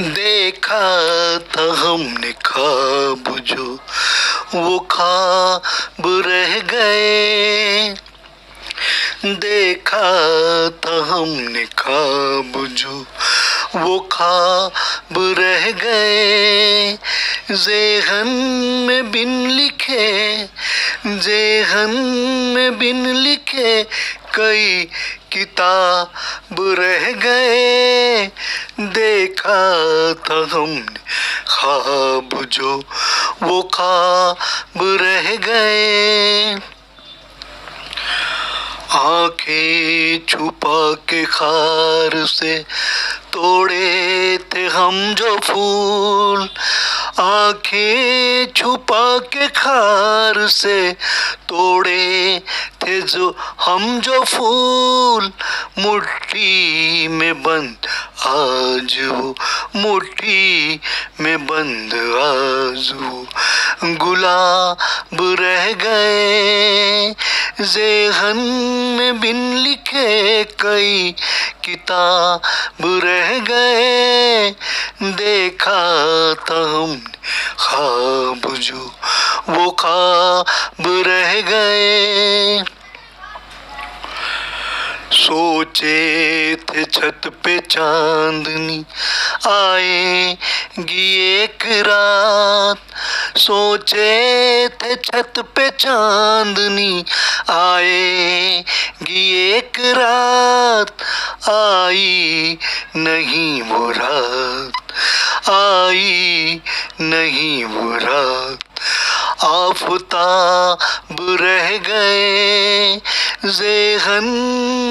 देखा था हमने ख्वाब जो वो ख्वाब रह गए। देखा था हमने ख्वाब जो वो ख्वाब रह गए। ज़ेहन में बिन लिखे, ज़ेहन में बिन लिखे कई किताब रह गए। देखा था हमने ख्वाब जो वो ख्वाब रह गए। आंखें छुपा के खार से तोड़े थे हम जो फूल। आंखें छुपा के खार से तोड़े थे जो हम जो फूल। मुट्ठी में बंद आज वो, मुट्ठी में बंद आज वो गुलाब रह गए। ज़ेहन में बिन लिखे कई किताब रह गए। देखा था हमने ख्वाब जो वो ख्वाब रह गए। सोचे थे छत पे चांदनी आएगी एक रात। सोचे थे छत पे चांदनी आएगी एक रात। आई नहीं वो रात, आई नहीं वो रात। आफताब रह गए। ज़ेहन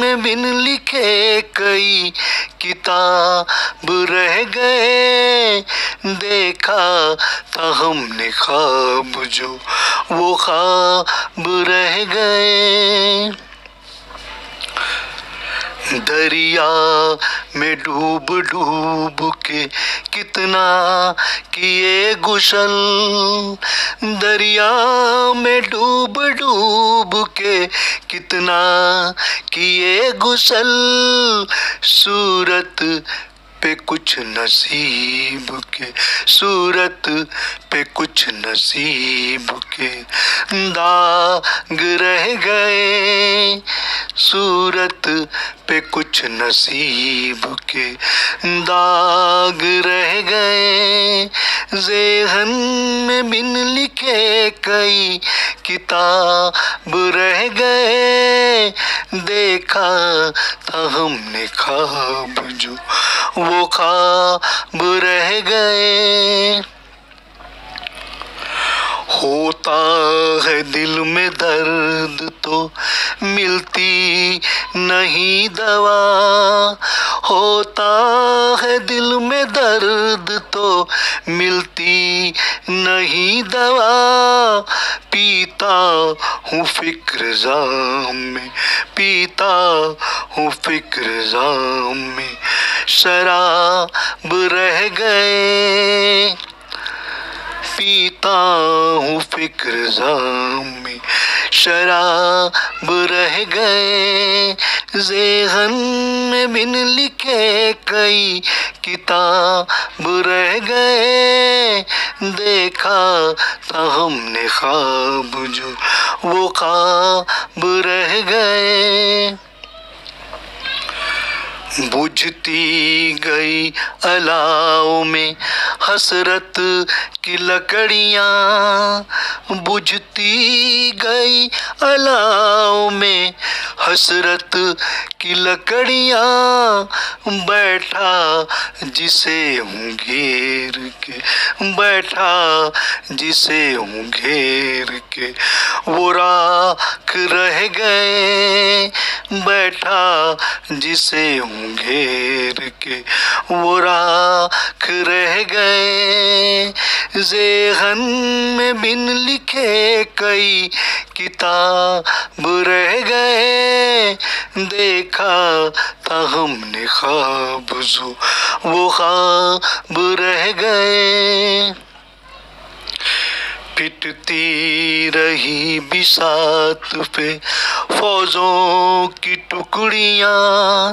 में बिन लिखे कई किताब रह गए। देखा था हमने ख्वाब जो वो ख्वाब रह गए। दरिया में डूब डूब के कितना किए गुसल। दरिया में डूब डूब के कितना किए गुसल। सूरत पे कुछ नसीब के, सूरत पे कुछ नसीब के दाग रह गए। सूरत पे कुछ नसीब के दाग रह गए। ज़ेहन में बिन लिखे कई किताब रह गए। देखा था हमने ख्वाब जो वो ख्वाब रह गए। होता है दिल में दर्द तो मिलती नहीं दवा। होता है दिल में दर्द तो मिलती नहीं दवा। पीता हूँ फिक्र जाम में, पीता हूँ फिक्र जाम में शराब रह गए। पीता हूँ फिक्र जाम में शराब रह गए। ज़ेहन में बिन लिखे कई किताब रह गए। देखा था हमने ख्वाब जो वो ख्वाब रह गए। बुझती गई अलाव में हसरत की लकड़ियाँ। बुझती गई अलाव में हसरत की लकड़ियाँ। बैठा जिसे हूँ घेर के, बैठा जिसे हूँ घेर के वो राख रह गए। बैठा जिसे हूँ घेर के वो राख रह गए। ज़ेहन में बिन लिखे कई किताब रह गए। देखा था हमने ख्वाब जो वो ख्वाब रह गए। पिटती रही बिसात पे फौजों की टुकड़ियाँ।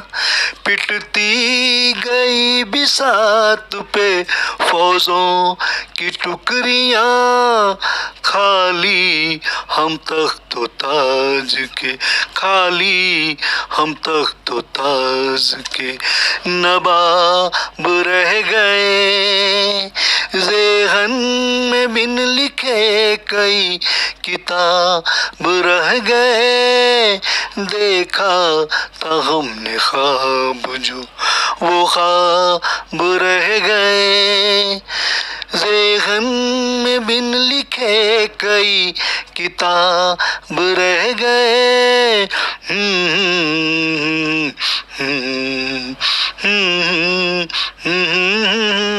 पिटती गई बिसात पे फौजों की टुकड़ियां, खाली हम तख्त ताज के, खाली हम तख्त ताज के नवाब रह गए। ज़ेहन में बिन लिखे कई किताब रह गए, देखा था हमने ख्वाब जो वो ख्वाब रह गए। ज़ेहन में बिन लिखे कई किताब रह गए। हम्म, हम्म, हम्म, हम्म, हम्म,